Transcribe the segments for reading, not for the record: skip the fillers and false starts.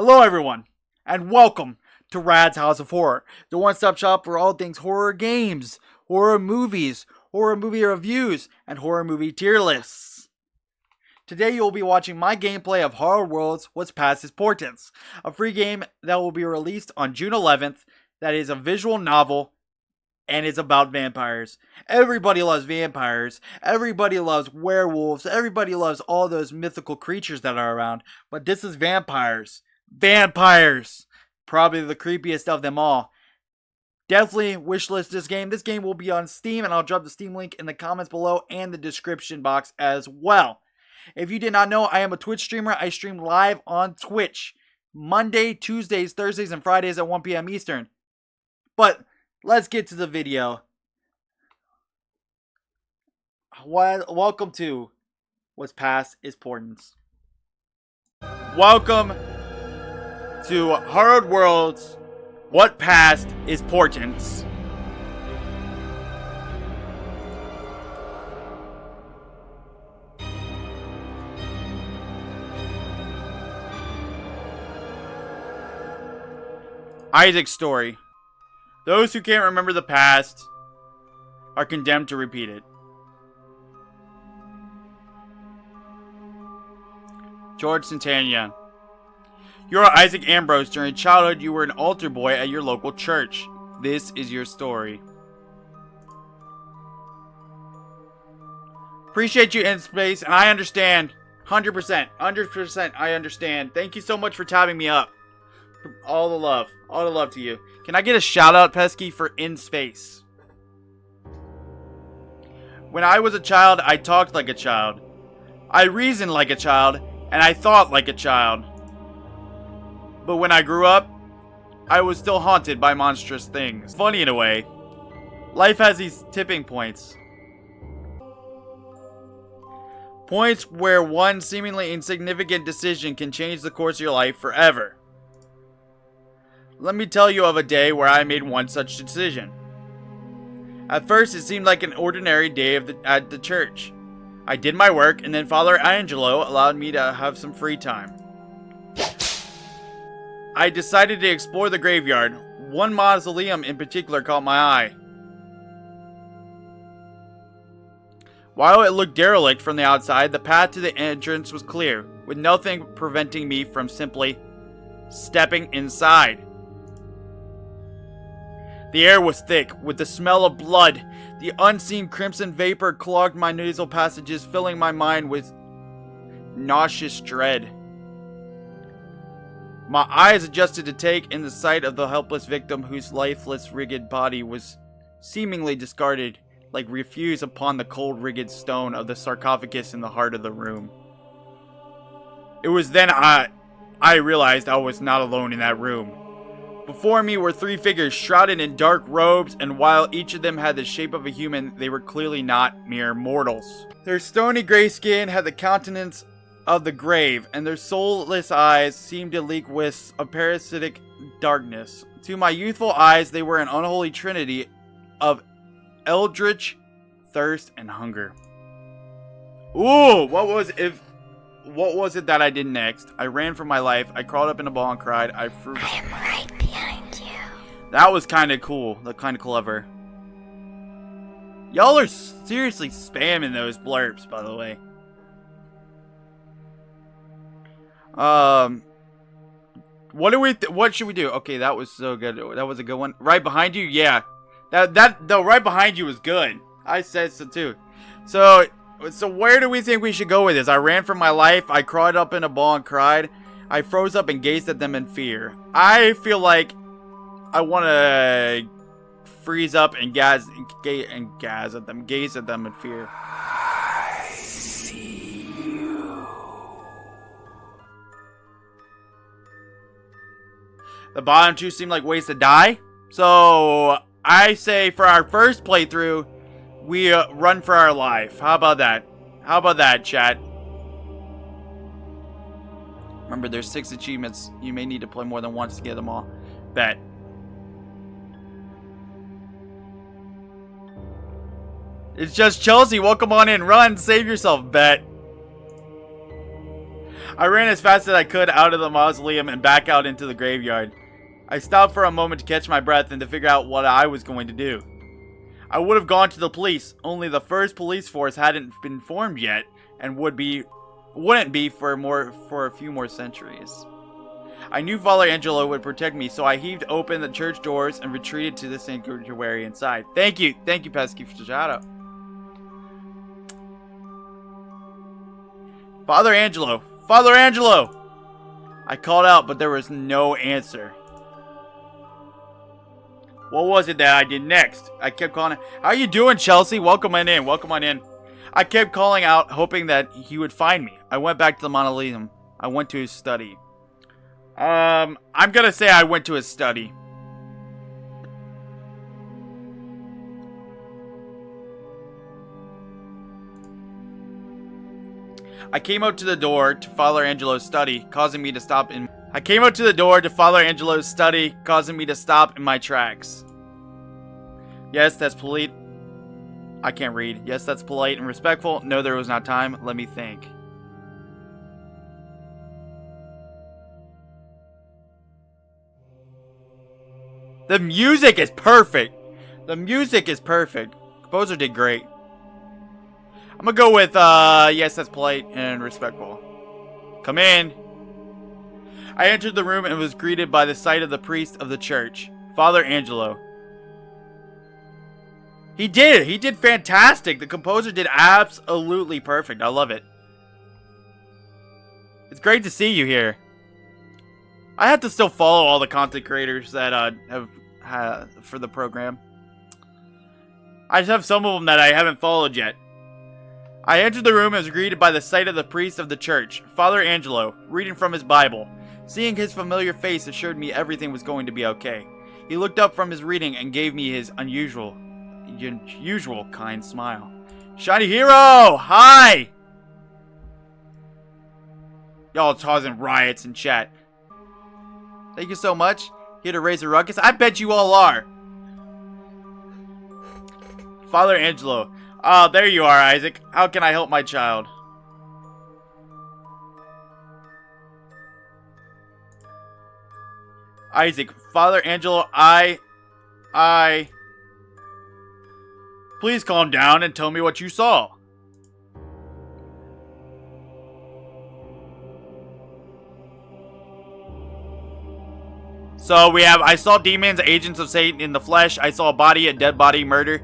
Hello everyone, and welcome to Rad's House of Horror, the one-stop shop for all things horror games, horror movies, horror movie reviews, and horror movie tier lists. Today you'll be watching my gameplay of Horror World's What's Past is Portents, a free game that will be released on June 11th that is a visual novel and it's about vampires. Everybody loves vampires, everybody loves werewolves, everybody loves all those mythical creatures that are around, but this is vampires. Vampires! Probably the creepiest of them all. Definitely wishlist this game. This game will be on Steam, and I'll drop the Steam link in the comments below and the description box as well. If you did not know, I am a Twitch streamer. I stream live on Twitch Monday, Tuesdays, Thursdays, and Fridays at 1 p.m. Eastern. But let's get to the video. Welcome to What's Past is Portents. Welcome to Harrowed World's What Past is Portents. Isaac's story. Those who can't remember the past are condemned to repeat it. George Santana. You are Isaac Ambrose. During childhood, you were an altar boy at your local church. This is your story. Appreciate you in space, and I understand. 100%. 100% I understand. Thank you so much for tabbing me up. All the love. All the love to you. Can I get a shout out, Pesky, for in space? When I was a child, I talked like a child. I reasoned like a child, and I thought like a child. But when I grew up, I was still haunted by monstrous things. Funny in a way. Life has these tipping points. Points where one seemingly insignificant decision can change the course of your life forever. Let me tell you of a day where I made one such decision. At first, it seemed like an ordinary day at the church. I did my work, and then Father Angelo allowed me to have some free time. I decided to explore the graveyard. One mausoleum in particular caught my eye. While it looked derelict from the outside, the path to the entrance was clear, with nothing preventing me from simply stepping inside. The air was thick, with the smell of blood. The unseen crimson vapor clogged my nasal passages, filling my mind with nauseous dread. My eyes adjusted to take in the sight of the helpless victim whose lifeless, rigid body was seemingly discarded, like refuse upon the cold, rigid stone of the sarcophagus in the heart of the room. It was then I realized I was not alone in that room. Before me were three figures shrouded in dark robes, and while each of them had the shape of a human, they were clearly not mere mortals. Their stony gray skin had the countenance of the grave, and their soulless eyes seemed to leak wisps of parasitic darkness. To my youthful eyes, they were an unholy trinity of eldritch thirst and hunger. Ooh, what was it that I did next? I ran for my life. I crawled up in a ball and cried. I am right behind you. That was kind of cool. Kind of clever. Y'all are seriously spamming those blurbs, by the way. What should we do? Okay, that was so good. That was a good one. Right behind you? Yeah. The right behind you was good. I said so too. So where do we think we should go with this? I ran for my life. I crawled up in a ball and cried. I froze up and gazed at them in fear. I feel like I want to freeze up and gaze at them in fear. I see you. The bottom two seem like ways to die. So I say for our first playthrough, we run for our life. How about that? How about that, chat? Remember, there's 6 achievements. You may need to play more than once to get them all. Bet. It's just Chelsea. Welcome on in. Run. Save yourself. Bet. I ran as fast as I could out of the mausoleum and back out into the graveyard. I stopped for a moment to catch my breath and to figure out what I was going to do. I would have gone to the police, only the first police force hadn't been formed yet and wouldn't be for a few more centuries. I knew Father Angelo would protect me, so I heaved open the church doors and retreated to the sanctuary inside. Thank you, Pesky, for the shout out. Father Angelo! Father Angelo! I called out, but there was no answer. What was it that I did next? I kept calling. How you doing, Chelsea? Welcome on in. Welcome on in. I kept calling out, hoping that he would find me. I went back to the mausoleum. I went to his study. I'm gonna say I went to his study. I came out to the door to Father Angelo's study, causing me to stop in my tracks. Yes, that's polite. I can't read. Yes, that's polite and respectful. No, there was not time. Let me think. The music is perfect. The music is perfect. Composer did great. I'm gonna go with, yes, that's polite and respectful. Come in. I entered the room and was greeted by the sight of the priest of the church, Father Angelo. He did fantastic. The composer did absolutely perfect. I love it. It's great to see you here. I have to still follow all the content creators that have for the program. I just have some of them that I haven't followed yet. I entered the room and was greeted by the sight of the priest of the church, Father Angelo, reading from his Bible. Seeing his familiar face assured me everything was going to be okay. He looked up from his reading and gave me his unusual kind smile. Shiny Hero! Hi! Y'all causing riots in chat. Thank you so much. Here to raise a ruckus? I bet you all are. Father Angelo. Oh, there you are, Isaac. How can I help my child? Isaac. Father Angelo, Please calm down and tell me what you saw. So I saw demons, agents of Satan in the flesh. I saw a body, a dead body, murder.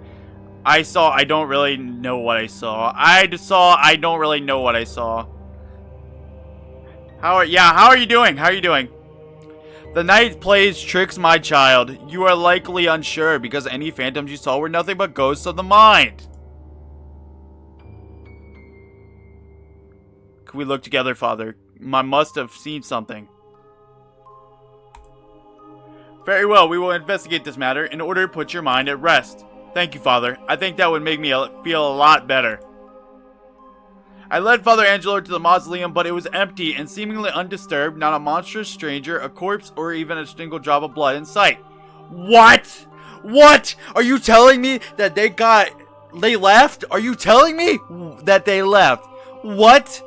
I don't really know what I saw. I don't really know what I saw. How are you doing? How are you doing? The night plays tricks, my child. You are likely unsure because any phantoms you saw were nothing but ghosts of the mind. Can we look together, Father? I must have seen something. Very well, we will investigate this matter in order to put your mind at rest. Thank you, Father. I think that would make me feel a lot better. I led Father Angelo to the mausoleum, but it was empty and seemingly undisturbed. Not a monstrous stranger, a corpse, or even a single drop of blood in sight. What? What? Are you telling me that they left? Are you telling me that they left? What?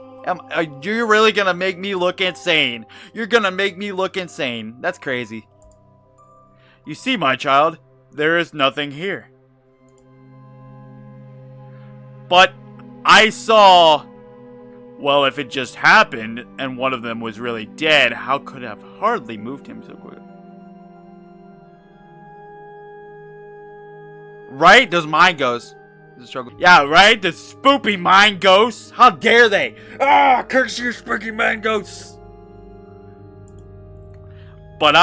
You're really gonna make me look insane. You're gonna make me look insane. That's crazy. You see, my child, there is nothing here. But I saw... Well, if it just happened, and one of them was really dead, how could it have hardly moved him so quick? Right? Those mind ghosts. Yeah, right? The spoopy mind ghosts. How dare they? Ah, curse you, spooky mind ghosts. But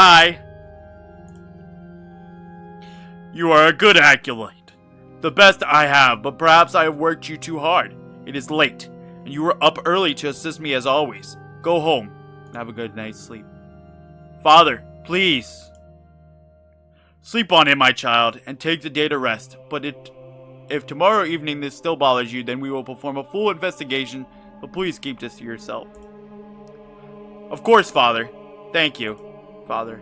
You are a good acolyte. The best I have, but perhaps I have worked you too hard. It is late, and you were up early to assist me as always. Go home, and have a good night's sleep. Father, please. Sleep on it, my child, and take the day to rest. But if tomorrow evening this still bothers you, then we will perform a full investigation, but please keep this to yourself. Of course, Father. Thank you, Father.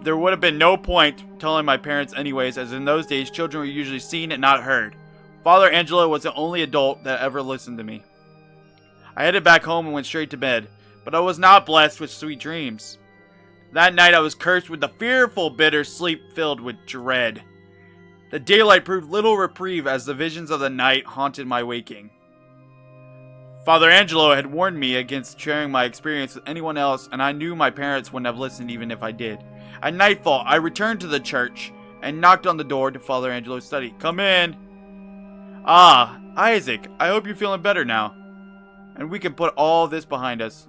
There would have been no point telling my parents anyways, as in those days, children were usually seen and not heard. Father Angelo was the only adult that ever listened to me. I headed back home and went straight to bed, but I was not blessed with sweet dreams. That night I was cursed with a fearful, bitter sleep filled with dread. The daylight proved little reprieve as the visions of the night haunted my waking. Father Angelo had warned me against sharing my experience with anyone else, and I knew my parents wouldn't have listened even if I did. At nightfall, I returned to the church and knocked on the door to Father Angelo's study. Come in. Ah, Isaac, I hope you're feeling better now, and we can put all this behind us.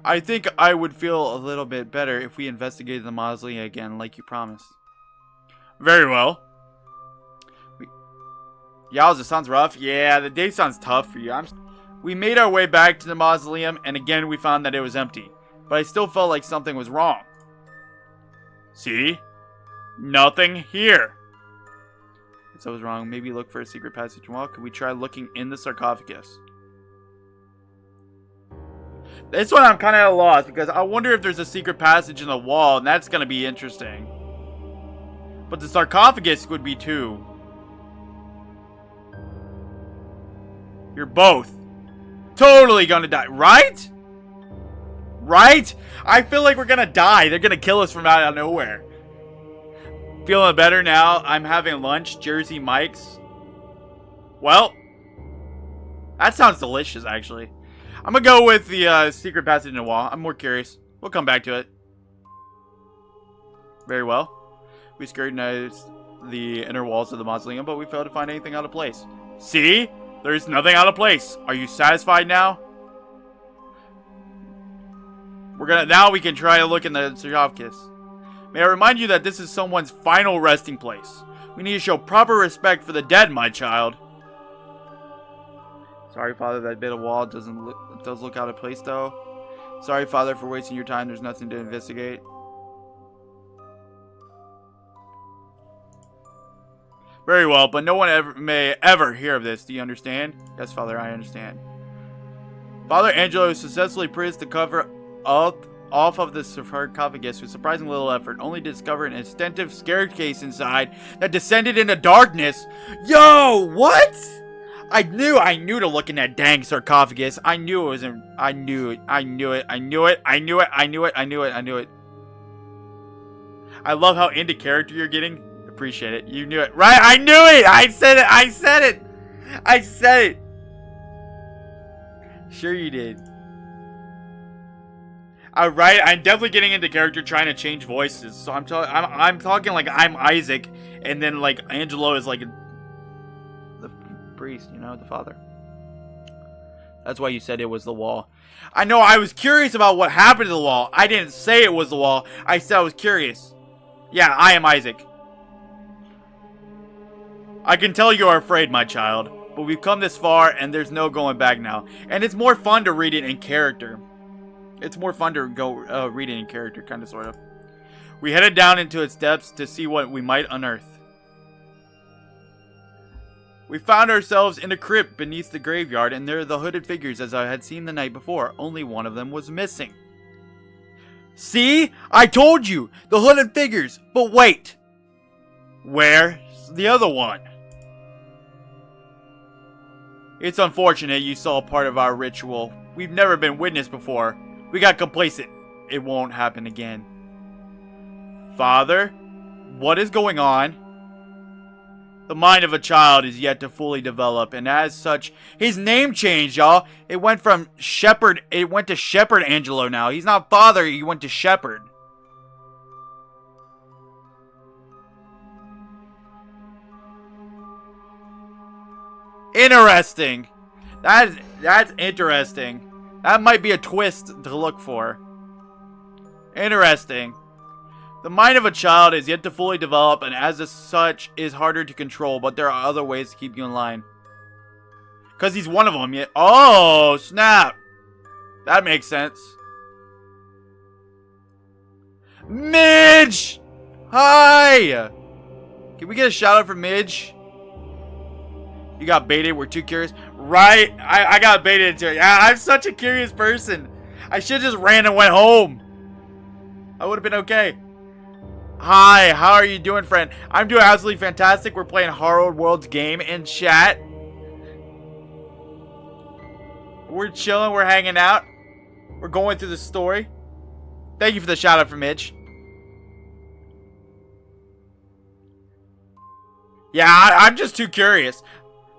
I think I would feel a little bit better if we investigated the mausoleum again like you promised. Very well. Yowza, sounds rough. Yeah, the day sounds tough for you. We made our way back to the mausoleum, and again we found that it was empty. But I still felt like something was wrong. See? Nothing here. So was wrong. Maybe look for a secret passage wall. Could we try looking in the sarcophagus? This one I'm kind of at a loss, because I wonder if there's a secret passage in the wall, and that's going to be interesting. But the sarcophagus would be too. You're both totally gonna die, right? Right? I feel like we're gonna die. They're gonna kill us from out of nowhere. Feeling better now. I'm having lunch. Jersey Mike's. Well, that sounds delicious, actually. I'm gonna go with the secret passage in the wall. I'm more curious. We'll come back to it. Very well. We scrutinized the inner walls of the mausoleum, but we failed to find anything out of place. See? There's nothing out of place. Are you satisfied now? Now we can try to look in the sarcophagus. May I remind you that this is someone's final resting place. We need to show proper respect for the dead, my child. Sorry, Father, that bit of wall does look out of place, though. Sorry, Father, for wasting your time. There's nothing to investigate. Very well, but no one may ever hear of this. Do you understand? Yes, Father, I understand. Father Angelo successfully prised the cover off of the sarcophagus with surprising little effort, only to discover an extensive staircase inside that descended into darkness. Yo, what? I knew to look in that dang sarcophagus. I knew it was in. I knew it. I love how into character you're getting. Appreciate it. You knew it. Right? I knew it! I said it! Sure you did. Alright, I'm definitely getting into character trying to change voices. So I'm talking like I'm Isaac, and then like Angelo is like the priest, you know, the father. That's why you said it was the wall. I know, I was curious about what happened to the wall. I didn't say it was the wall. I said I was curious. Yeah, I am Isaac. I can tell you are afraid, my child, but we've come this far and there's no going back now. And it's more fun to read it in character. It's more fun to go read it in character, kind of, sort of. We headed down into its depths to see what we might unearth. We found ourselves in a crypt beneath the graveyard, and there are the hooded figures as I had seen the night before. Only one of them was missing. See? I told you! The hooded figures! But wait! Where's the other one? It's unfortunate you saw part of our ritual. We've never been witness before. We got complacent. It won't happen again. Father, what is going on? The mind of a child is yet to fully develop, and as such, his name changed, y'all. It went to Shepherd Angelo now. He's not Father, he went to Shepherd. Interesting. That's interesting. That might be a twist to look for. Interesting. The mind of a child is yet to fully develop, and as such is harder to control, but there are other ways to keep you in line. Because he's one of them. Yet. Oh, snap. That makes sense. Midge! Hi! Can we get a shout out for Midge? You got baited, we're too curious. Right? I got baited too. Yeah, I'm such a curious person. I should have just ran and went home. I would have been okay. Hi, how are you doing, friend? I'm doing absolutely fantastic. We're playing HARROWED World's game in chat. We're chilling. We're hanging out. We're going through the story. Thank you for the shout out from Mitch. Yeah, I'm just too curious.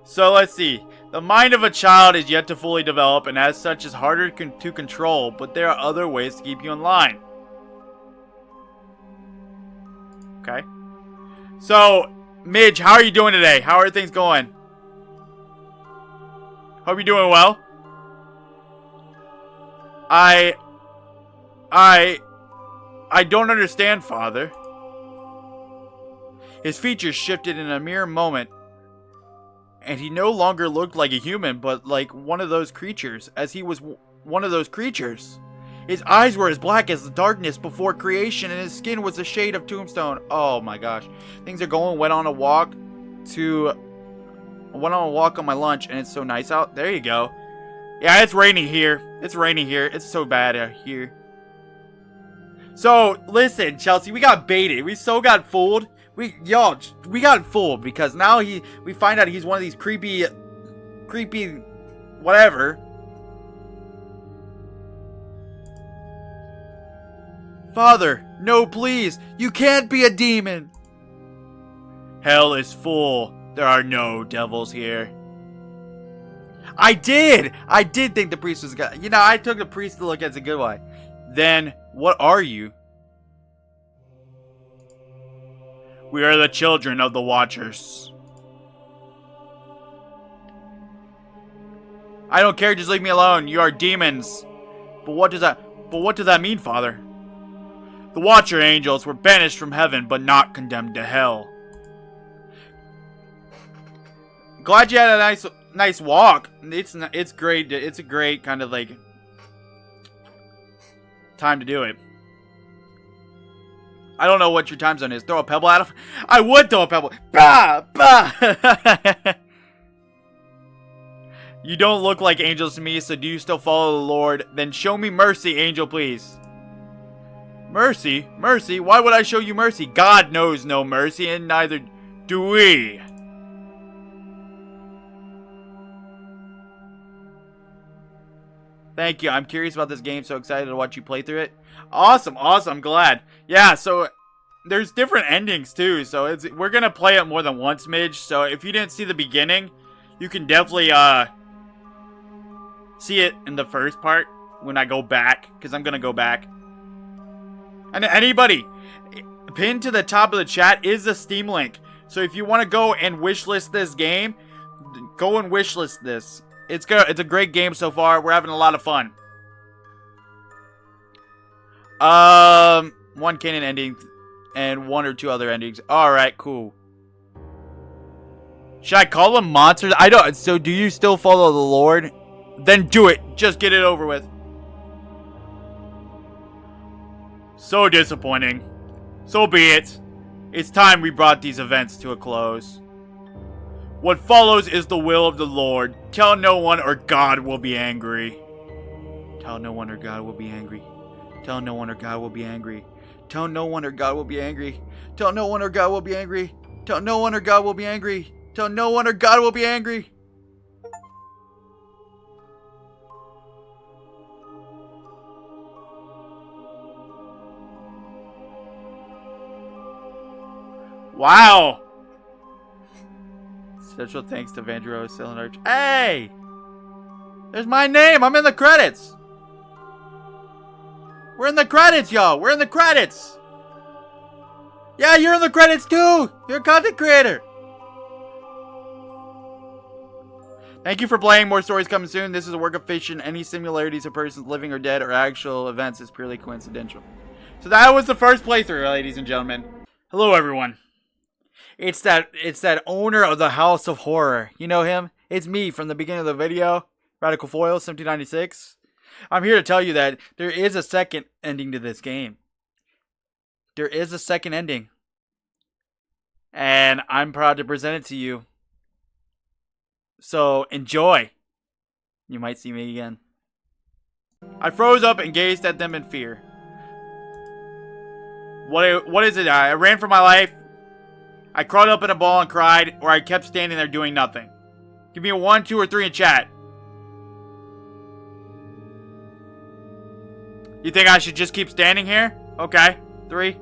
So let's see. The mind of a child is yet to fully develop, and as such is harder to control, but there are other ways to keep you in line. Okay. So, Midge, how are you doing today? How are things going? Hope you're doing well. I don't understand, Father. His features shifted in a mere moment, and he no longer looked like a human, but like one of those creatures, as he was one of those creatures. His eyes were as black as the darkness before creation, and his skin was a shade of tombstone. Oh my gosh. Things are going. Went on a walk on my lunch, and it's so nice out. There you go. Yeah, it's raining here. It's raining here. It's so bad out here. So, listen, Chelsea, we got baited. We so got fooled. We got fooled because now we find out he's one of these creepy whatever. Father, no, please. You can't be a demon. Hell is full. There are no devils here. I did think the priest was good. You know, I took the priest to look as a good one. Then, what are you? We are the children of the Watchers. I don't care, just leave me alone. You are demons. But what does that mean, Father? The Watcher angels were banished from heaven, but not condemned to hell. Glad you had a nice walk. It's great. It's a great kind of like time to do it. I don't know what your time zone is. Throw a pebble at him? I would throw a pebble. Bah! Bah! You don't look like angels to me, so do you still follow the Lord? Then show me mercy, angel, please. Mercy? Mercy? Why would I show you mercy? God knows no mercy, and neither do we. Thank you. I'm curious about this game. So excited to watch you play through it. Awesome. Awesome. I'm glad. Yeah, so there's different endings too. So we're going to play it more than once, Midge. So if you didn't see the beginning, you can definitely see it in the first part when I go back. Because I'm going to go back. And anybody, pinned to the top of the chat is the Steam link. So if you want to go and wishlist this game, go and wishlist this. It's good. It's a great game so far. We're having a lot of fun. One canon ending and one or two other endings. All right, cool. Should I call them monsters? I don't. So, do you still follow the Lord? Then do it. Just get it over with. So disappointing. So be it. It's time we brought these events to a close. What follows is the will of the Lord. Tell no one or God will be angry. Tell no one or God will be angry. Tell no one or God will be angry. Tell no one or God will be angry. Tell no one or God will be angry. Tell no one or God will be angry. Tell no one or God will be angry. Wow. Special thanks to Vandro Cylinder. Hey! There's my name. I'm in the credits. We're in the credits, y'all. We're in the credits. Yeah, you're in the credits too. You're a content creator. Thank you for playing. More stories coming soon. This is a work of fiction. Any similarities of persons living or dead or actual events is purely coincidental. So that was the first playthrough, ladies and gentlemen. Hello, everyone. It's that owner of the House of Horror. You know him? It's me from the beginning of the video. Radical Foil 1796. I'm here to tell you that there is a second ending to this game. There is a second ending. And I'm proud to present it to you. So enjoy. You might see me again. I froze up and gazed at them in fear. What is it? I ran for my life. I crawled up in a ball and cried, or I kept standing there doing nothing. Give me a 1, 2, or 3 in chat. You think I should just keep standing here? Okay. 3.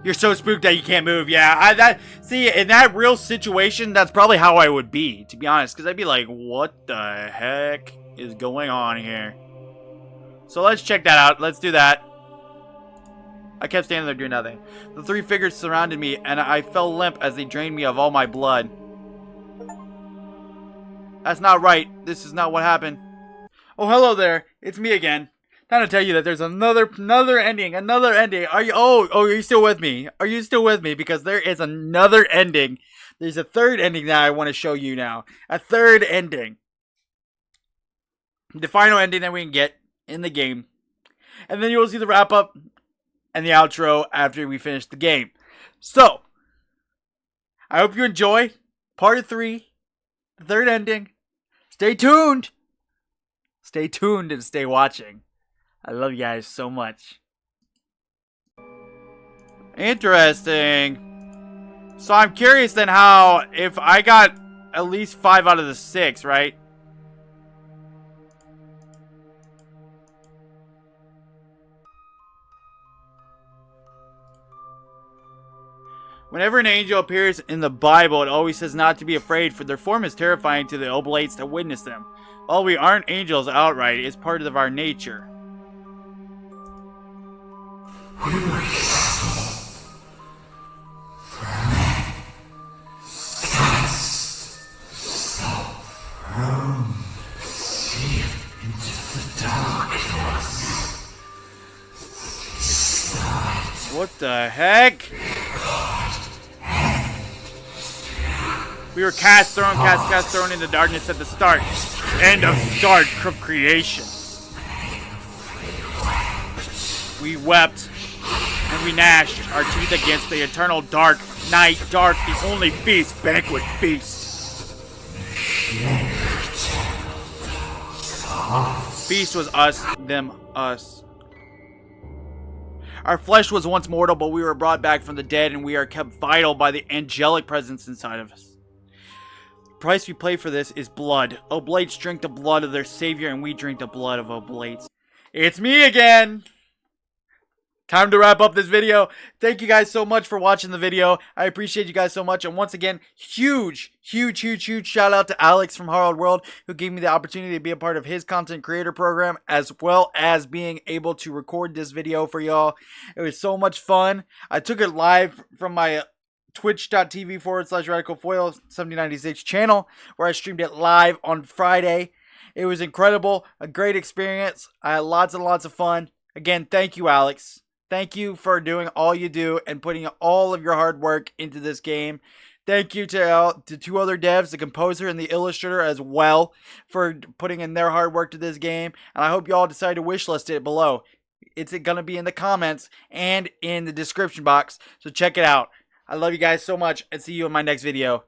You're so spooked that you can't move. Yeah, see, in that real situation, that's probably how I would be, to be honest. Because I'd be like, what the heck is going on here? So let's check that out. Let's do that. I kept standing there doing nothing. The 3 figures surrounded me, and I fell limp as they drained me of all my blood. That's not right. This is not what happened. Oh, hello there. It's me again. Time to tell you that there's another ending. Are you? Are you still with me? Are you still with me? Because there is another ending. There's a third ending that I want to show you now. A third ending. The final ending that we can get in the game. And then you will see the wrap up and the outro after we finish the game. So, I hope you enjoy part 3, the third ending. Stay tuned. Stay tuned and stay watching. I love you guys so much. Interesting. So I'm curious then how, if I got at least 5 out of the 6, right? Whenever an angel appears in the Bible, it always says not to be afraid, for their form is terrifying to the oblates that witness them. While we aren't angels outright, it's part of our nature. We were sold for men, cast so roam deep into the darkness. What the heck? We were cast, thrown into darkness at the start. End of start of creation. We wept and we gnashed our teeth against the eternal dark night, dark, the only feast, banquet feast. Feast was us, them, us. Our flesh was once mortal, but we were brought back from the dead, and we are kept vital by the angelic presence inside of us. The price we pay for this is blood. Oblates drink the blood of their savior, and we drink the blood of oblates. It's me again! Time to wrap up this video. Thank you guys so much for watching the video. I appreciate you guys so much. And once again, huge shout out to Alex from HARROWED World, who gave me the opportunity to be a part of his content creator program, as well as being able to record this video for y'all. It was so much fun. I took it live from my twitch.tv/RadicalFoil7096 channel, where I streamed it live on Friday. It was incredible. A great experience. I had lots and lots of fun. Again, thank you, Alex. Thank you for doing all you do and putting all of your hard work into this game. Thank you to 2 other devs, the composer and the illustrator as well, for putting in their hard work to this game. And I hope you all decide to wishlist it below. It's going to be in the comments and in the description box, so check it out. I love you guys so much, and see you in my next video.